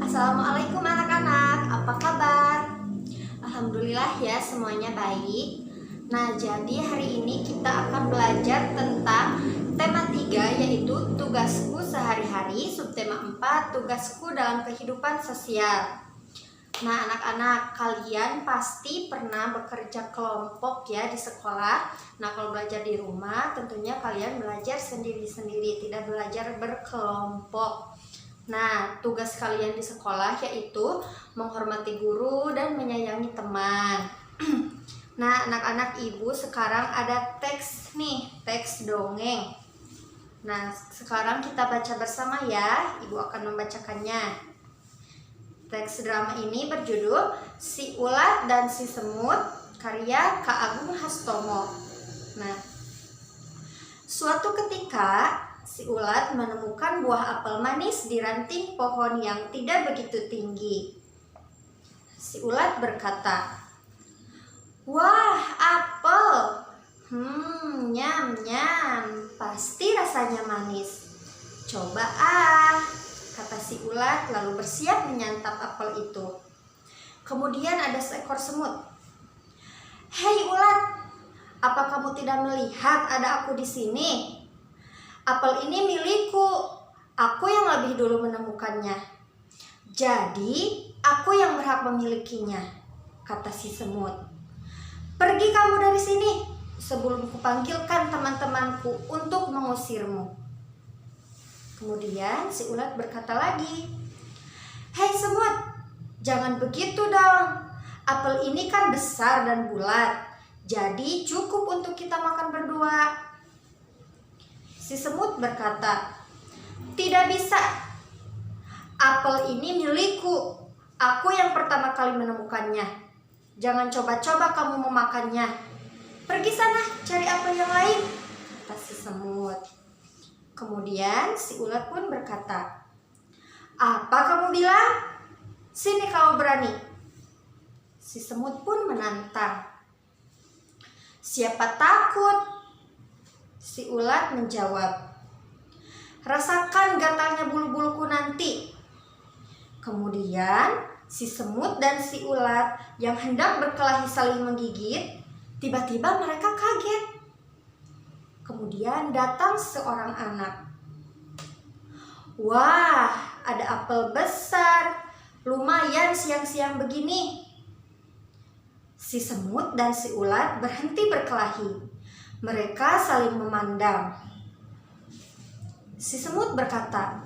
Assalamualaikum anak-anak, apa kabar? Alhamdulillah ya semuanya baik. Nah, jadi hari ini kita akan belajar tentang tema 3 yaitu tugasku sehari-hari, subtema 4 tugasku dalam kehidupan sosial. Nah, anak-anak, kalian pasti pernah bekerja kelompok ya di sekolah. Nah, kalau belajar di rumah tentunya kalian belajar sendiri-sendiri, tidak belajar berkelompok. Nah, tugas kalian di sekolah yaitu menghormati guru dan menyayangi teman. Nah, anak-anak, ibu sekarang ada teks nih, teks dongeng. Nah, sekarang kita baca bersama ya. Ibu akan membacakannya. Teks drama ini berjudul Si Ulat dan Si Semut, karya Kak Agung Hastomo. Nah, suatu ketika si ulat menemukan buah apel manis di ranting pohon yang tidak begitu tinggi. Si ulat berkata, "Wah, apel! Nyam-nyam, pasti rasanya manis. Coba kata si ulat lalu bersiap menyantap apel itu. Kemudian ada seekor semut. "Hei ulat, apa kamu tidak melihat ada aku di sini? Apel ini milikku, aku yang lebih dulu menemukannya. Jadi, aku yang berhak memilikinya," kata si semut. "Pergi kamu dari sini sebelum kupanggilkan teman-temanku untuk mengusirmu." Kemudian si ulat berkata lagi, "Hei semut, jangan begitu dong. Apel ini kan besar dan bulat, jadi cukup untuk kita makan berdua." Si semut berkata, "Tidak bisa. Apel ini milikku. Aku yang pertama kali menemukannya. Jangan coba-coba kamu memakannya. Pergi sana cari apel yang lain," kata si semut. Kemudian si ulat pun berkata, "Apa kamu bilang? Sini kalau berani." Si semut pun menantang. "Siapa takut?" Si ulat menjawab, "Rasakan gatalnya bulu-buluku nanti." Kemudian si semut dan si ulat yang hendak berkelahi saling menggigit, tiba-tiba mereka kaget. Kemudian datang seorang anak. "Wah, ada apel besar, lumayan siang-siang begini." Si semut dan si ulat berhenti berkelahi. Mereka saling memandang. Si semut berkata,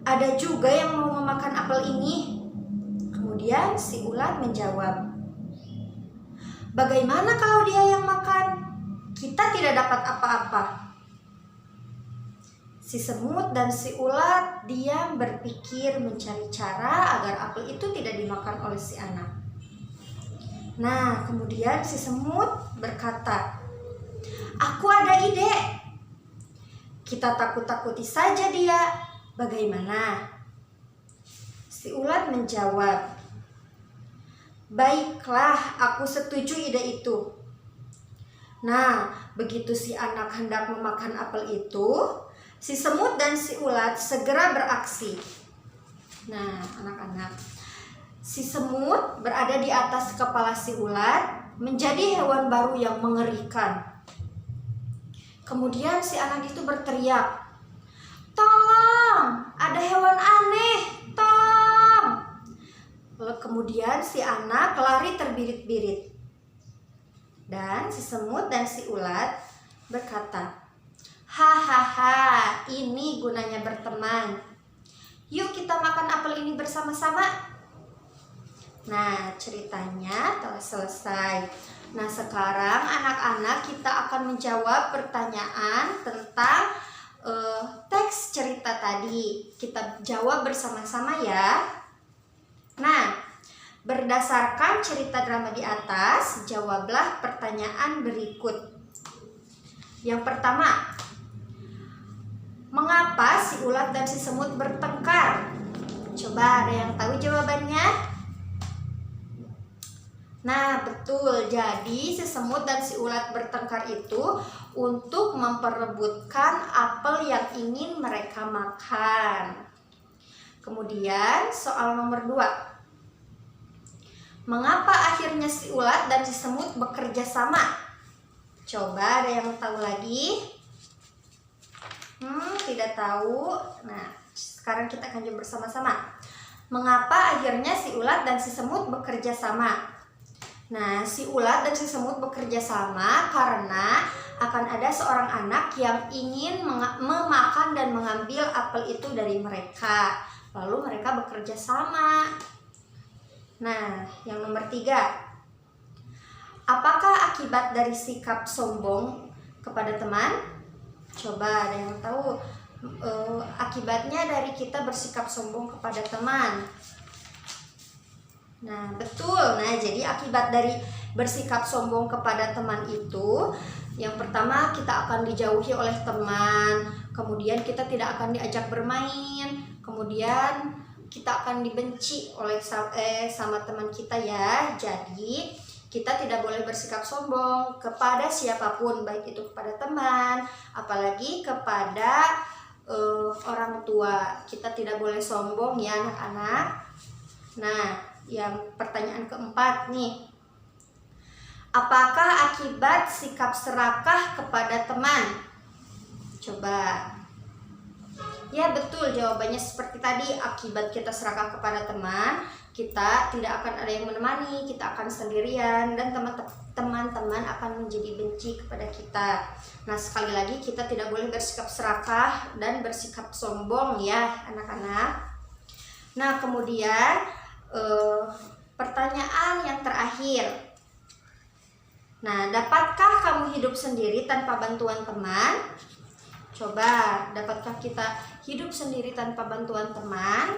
"Ada juga yang mau memakan apel ini." Kemudian si ulat menjawab, "Bagaimana kalau dia yang makan? Kita tidak dapat apa-apa." Si semut dan si ulat diam berpikir mencari cara agar apel itu tidak dimakan oleh si anak. Nah, kemudian si semut berkata, "Aku ada ide. Kita takut-takuti saja dia. Bagaimana?" Si ulat menjawab, "Baiklah, aku setuju ide itu." Nah, begitu si anak hendak memakan apel itu, si semut dan si ulat segera beraksi. Nah, anak-anak, si semut berada di atas kepala si ulat, menjadi hewan baru yang mengerikan. Kemudian si anak itu berteriak, "Tolong, ada hewan aneh, tolong!" Lalu kemudian si anak lari terbirit-birit. Dan si semut dan si ulat berkata, "Hahaha, ini gunanya berteman. Yuk kita makan apel ini bersama-sama." Nah, ceritanya telah selesai. Nah, sekarang anak-anak kita akan menjawab pertanyaan tentang teks cerita tadi. Kita jawab bersama-sama ya. Nah, berdasarkan cerita drama di atas, jawablah pertanyaan berikut. Yang pertama, mengapa si ulat dan si semut bertengkar? Coba ada yang tahu jawabannya? Nah, betul. Jadi si semut dan si ulat bertengkar itu untuk memperebutkan apel yang ingin mereka makan. Kemudian soal nomor 2. Mengapa akhirnya si ulat dan si semut bekerja sama? Coba ada yang tahu lagi? Tidak tahu. Nah, sekarang kita akan jawab bersama-sama. Mengapa akhirnya si ulat dan si semut bekerja sama? Nah, si ulat dan si semut bekerja sama karena akan ada seorang anak yang ingin memakan dan mengambil apel itu dari mereka. Lalu mereka bekerja sama. Nah, yang nomor 3. Apakah akibat dari sikap sombong kepada teman? Coba ada yang tahu akibatnya dari kita bersikap sombong kepada teman. Nah, betul. Nah, jadi akibat dari bersikap sombong kepada teman itu, yang pertama kita akan dijauhi oleh teman, kemudian kita tidak akan diajak bermain, kemudian kita akan dibenci oleh sama teman kita ya. Jadi kita tidak boleh bersikap sombong kepada siapapun, baik itu kepada teman, apalagi kepada orang tua. Kita tidak boleh sombong ya anak-anak. Nah, yang pertanyaan keempat nih. Apakah akibat sikap serakah kepada teman? Coba. Ya betul, jawabannya seperti tadi. Akibat kita serakah kepada teman, kita tidak akan ada yang menemani, kita akan sendirian, dan teman-teman akan menjadi benci kepada kita. Nah, sekali lagi kita tidak boleh bersikap serakah dan bersikap sombong ya anak-anak. Nah, kemudian pertanyaan yang terakhir. Nah, dapatkah kamu hidup sendiri tanpa bantuan teman? Coba, dapatkah kita hidup sendiri tanpa bantuan teman?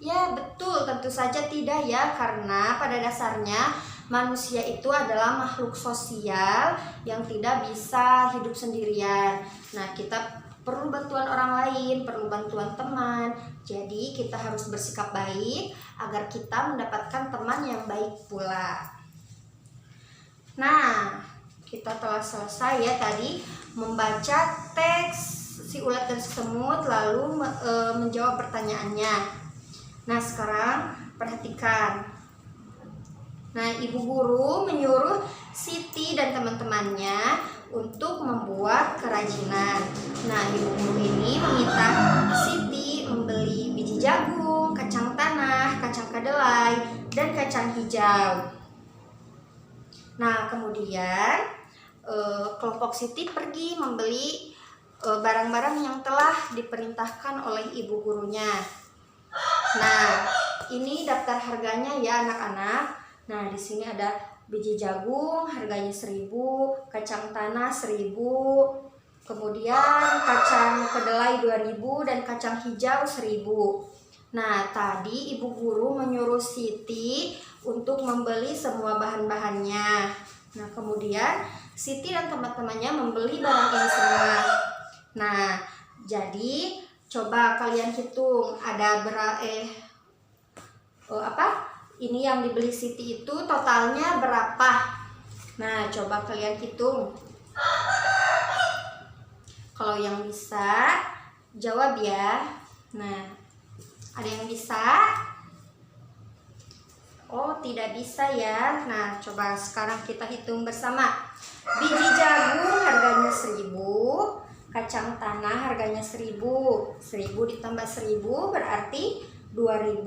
Ya, betul, tentu saja tidak ya, karena pada dasarnya manusia itu adalah makhluk sosial yang tidak bisa hidup sendirian. Nah, kita perlu bantuan orang lain, perlu bantuan teman. Jadi kita harus bersikap baik agar kita mendapatkan teman yang baik pula. Nah, kita telah selesai ya tadi membaca teks si ulat dan si semut, lalu menjawab pertanyaannya. Nah, sekarang perhatikan. Nah, ibu guru menyuruh Siti dan teman-temannya untuk membuat kerajinan. Nah, ibu guru ini meminta Siti membeli biji jagung, kacang tanah, kacang kedelai, dan kacang hijau. Nah, kemudian kelompok Siti pergi membeli barang-barang yang telah diperintahkan oleh ibu gurunya. Nah, ini daftar harganya ya anak-anak. Nah, di sini ada biji jagung harganya 1.000, kacang tanah 1.000, kemudian kacang kedelai 2.000 dan kacang hijau 1.000. Nah, tadi ibu guru menyuruh Siti untuk membeli semua bahan-bahannya. Nah, kemudian Siti dan teman-temannya membeli barang ini semua. Nah, jadi coba kalian hitung ada ini yang dibeli Siti itu totalnya berapa? Nah, coba kalian hitung. Kalau yang bisa jawab ya. Nah, ada yang bisa? Oh, tidak bisa ya. Nah, coba sekarang kita hitung bersama. Biji jagung harganya 1.000, kacang tanah harganya 1.000. 1.000 ditambah 1.000 berarti 2.000.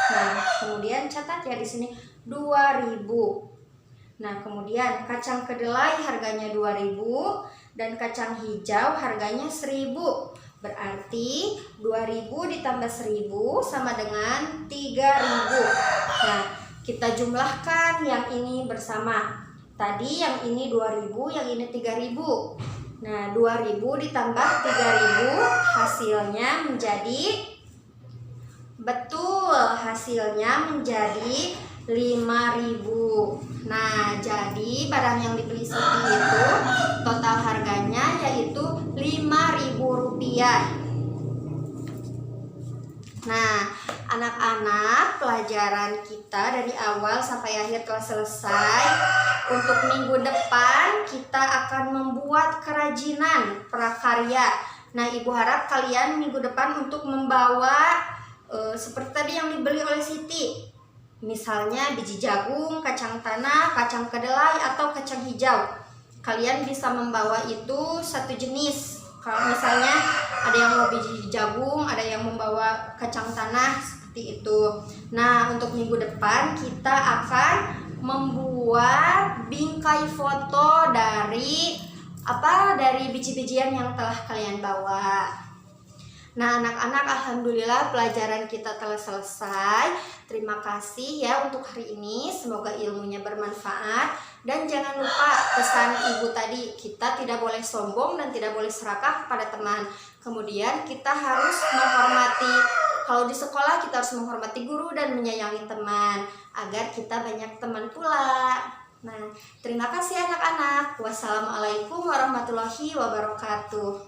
Nah, kemudian catat ya di sini 2.000. Nah, kemudian kacang kedelai harganya 2.000 dan kacang hijau harganya 1.000. Berarti 2.000 ditambah 1.000 sama dengan 3.000. Nah, kita jumlahkan yang ini bersama. Tadi yang ini 2.000, yang ini 3.000. Nah, 2.000 ditambah 3.000 hasilnya menjadi, betul, hasilnya menjadi 5.000. Nah, jadi barang yang dibeli Siti itu total harganya yaitu Rp5.000. Nah, anak-anak, pelajaran kita dari awal sampai akhir telah selesai. Untuk minggu depan kita akan membuat kerajinan prakarya. Nah, Ibu harap kalian minggu depan untuk membawa seperti tadi yang dibeli oleh Siti. Misalnya biji jagung, kacang tanah, kacang kedelai, atau kacang hijau. Kalian bisa membawa itu satu jenis. Kalau misalnya ada yang mau biji jagung, ada yang membawa kacang tanah, seperti itu. Nah, untuk minggu depan kita akan membuat bingkai foto dari biji-bijian yang telah kalian bawa. Nah, anak-anak, alhamdulillah pelajaran kita telah selesai. Terima kasih ya untuk hari ini. Semoga ilmunya bermanfaat. Dan jangan lupa pesan ibu tadi, kita tidak boleh sombong dan tidak boleh serakah kepada teman. Kemudian kita harus menghormati, kalau di sekolah kita harus menghormati guru dan menyayangi teman, agar kita banyak teman pula. Nah, terima kasih anak-anak. Wassalamualaikum warahmatullahi wabarakatuh.